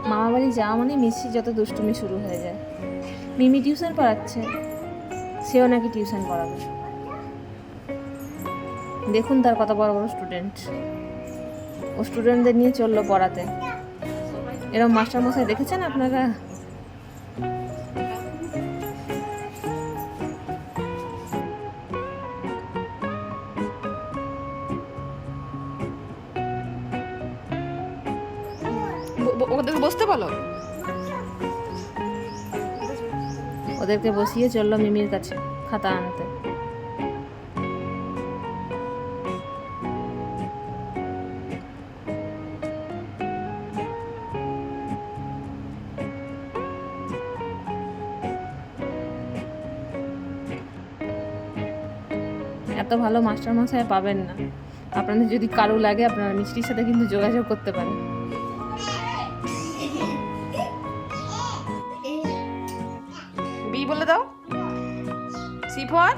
মামা বাড়ি যাওয়া মানে মিষ্টি যত দুষ্টুমি শুরু হয়ে যায়। মিমি টিউশন পড়াচ্ছে, সেও নাকি টিউশন পড়াবে। দেখুন তার কত বড় বড় স্টুডেন্ট, ও স্টুডেন্টদের নিয়ে চললো পড়াতে। এরকম মাস্টারমশাই দেখেছেন আপনারা? ওদের বসতে বলো। ওদেরকে বসিয়ে চললো মিমির কাছে খাতা আনতে। এত ভালো মাস্টারমশাই পাবেন না। আপনাদের যদি কারো লাগে আপনারা মিষ্টির সাথে কিন্তু যোগাযোগ করতে পারেন। বি বলে দাও। C for